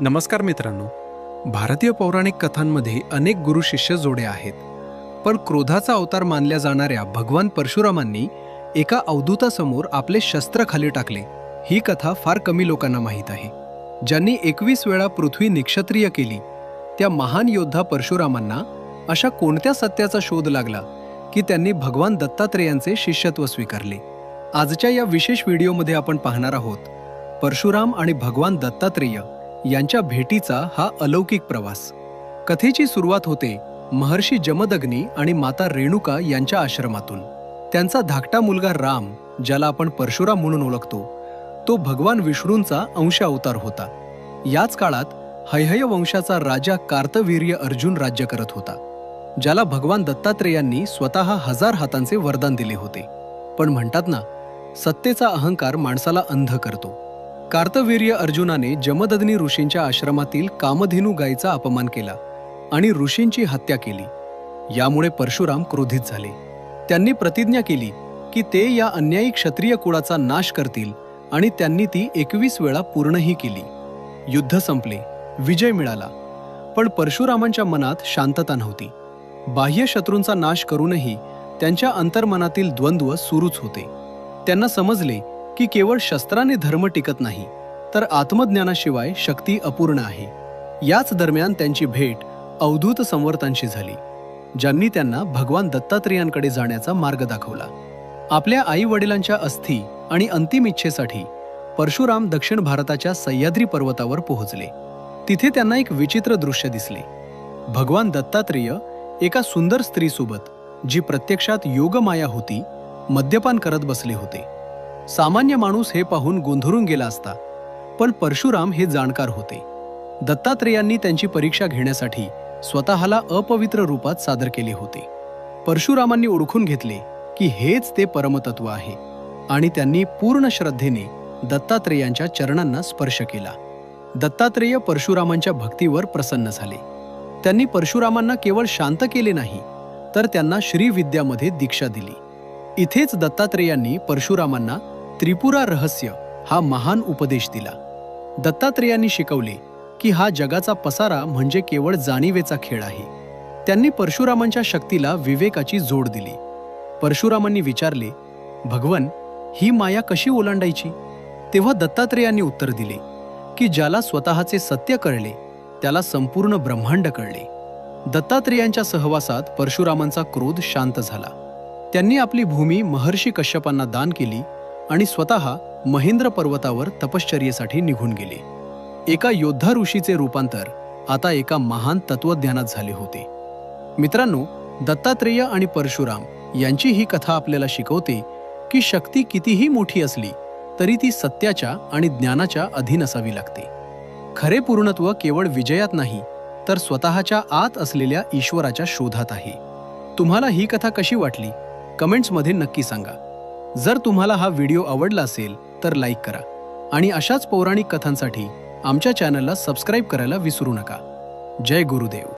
नमस्कार मित्रांनो. भारतीय पौराणिक कथांमध्ये अनेक गुरु शिष्य जोडे आहेत. पण क्रोधाचा अवतार मानल्या जाणाऱ्या भगवान परशुरामांनी एका अवधूतासमोर आपले शस्त्र खाली टाकले. ही कथा फार कमी लोकांना माहीत आहे. ज्यांनी 21 वेळा पृथ्वी निक्षत्रिय केली, त्या महान योद्धा परशुरामांना अशा कोणत्या सत्याचा शोध लागला की त्यांनी भगवान दत्तात्रेयांचे शिष्यत्व स्वीकारले. आजच्या या विशेष व्हिडिओमध्ये आपण पाहणार आहोत परशुराम आणि भगवान दत्तात्रेय यांच्या भेटीचा हा अलौकिक प्रवास. कथेची सुरुवात होते महर्षी जमदग्नी आणि माता रेणुका यांच्या आश्रमातून. त्यांचा धाकटा मुलगा राम, ज्याला आपण परशुराम म्हणून ओळखतो, तो भगवान विष्णूंचा अंश अवतार होता. याच काळात हैहय वंशाचा राजा कार्तवीर्य अर्जुन राज्य करत होता, ज्याला भगवान दत्तात्रेयांनी स्वतः 1000 हातांचे वरदान दिले होते. पण म्हणतात ना, सत्तेचा अहंकार माणसाला अंध करतो. कार्तवीर्य अर्जुनाने जमदग्नी ऋषींच्या आश्रमातील कामधेनू गायीचा अपमान केला आणि ऋषींची हत्या केली. यामुळे परशुराम क्रोधित झाले. त्यांनी प्रतिज्ञा केली की ते या अन्यायी क्षत्रिय कुळाचा नाश करतील आणि त्यांनी ती 21 वेळा पूर्णही केली. युद्ध संपले, विजय मिळाला. पण परशुरामांच्या मनात शांतता नव्हती. बाह्य शत्रूंचा नाश करूनही त्यांच्या अंतर्मनातील द्वंद्व सुरूच होते. त्यांना समजले की केवळ शस्त्राने धर्म टिकत नाही, तर आत्मज्ञानाशिवाय शक्ती अपूर्ण आहे. याच दरम्यान त्यांची भेट अवधूत संवर्तांशी झाली, ज्यांनी त्यांना भगवान दत्तात्रेयांकडे जाण्याचा मार्ग दाखवला. आपल्या आई वडिलांच्या अस्थी आणि अंतिम इच्छेसाठी परशुराम दक्षिण भारताच्या सह्याद्री पर्वतावर पोहोचले. तिथे त्यांना एक विचित्र दृश्य दिसले. भगवान दत्तात्रेय एका सुंदर स्त्रीसोबत, जी प्रत्यक्षात योगमाया होती, मद्यपान करत बसले होते. सामान्य माणूस हे पाहून गोंधळून गेला असता, पण परशुराम हे जाणकार होते. दत्तात्रेयांनी त्यांची परीक्षा घेण्यासाठी स्वतःला अपवित्र रूपात सादर केले होते. परशुरामांनी ओळखून घेतले की हेच ते परमतत्व आहे आणि त्यांनी पूर्ण श्रद्धेने दत्तात्रेयांच्या चरणांना स्पर्श केला. दत्तात्रेय परशुरामांच्या भक्तीवर प्रसन्न झाले. त्यांनी परशुरामांना केवळ शांत केले नाही, तर त्यांना श्रीविद्यामध्ये दीक्षा दिली. इथेच दत्तात्रेयांनी परशुरामांना त्रिपुरा रहस्य हा महान उपदेश दिला. दत्तात्रेयांनी शिकवले की हा जगाचा पसारा म्हणजे केवळ जाणीवेचा खेळ आहे. त्यांनी परशुरामांच्या शक्तीला विवेकाची जोड दिली. परशुरामांनी विचारले, भगवन, ही माया कशी ओलांडायची? तेव्हा दत्तात्रेयांनी उत्तर दिले की ज्याला स्वतःचे सत्य कळले, त्याला संपूर्ण ब्रह्मांड कळले. दत्तात्रेयांच्या सहवासात परशुरामांचा क्रोध शांत झाला. त्यांनी आपली भूमी महर्षी कश्यपांना दान केली आणि स्वतः महेंद्र पर्वतावर तपश्चर्येसाठी निघून गेले. एका योद्धा ऋषीचे रूपांतर आता एका महान तत्वज्ञानात झाले होते. मित्रांनो, दत्तात्रेय आणि परशुराम यांची ही कथा आपल्याला शिकवते की शक्ती कितीही मोठी असली तरी ती सत्याच्या आणि ज्ञानाच्या अधीन असावी लागते. खरे पूर्णत्व केवळ विजयात नाही, तर स्वतःच्या आत असलेल्या ईश्वराच्या शोधात आहे. तुम्हाला ही कथा कशी वाटली? कमेंट्समध्ये नक्की सांगा. जर तुम्हाला हा व्हिडिओ आवडला असेल तर लाईक करा आणि अशाच पौराणिक कथांसाठी आमच्या चॅनलला सबस्क्राईब करायला विसरू नका. जय गुरुदेव.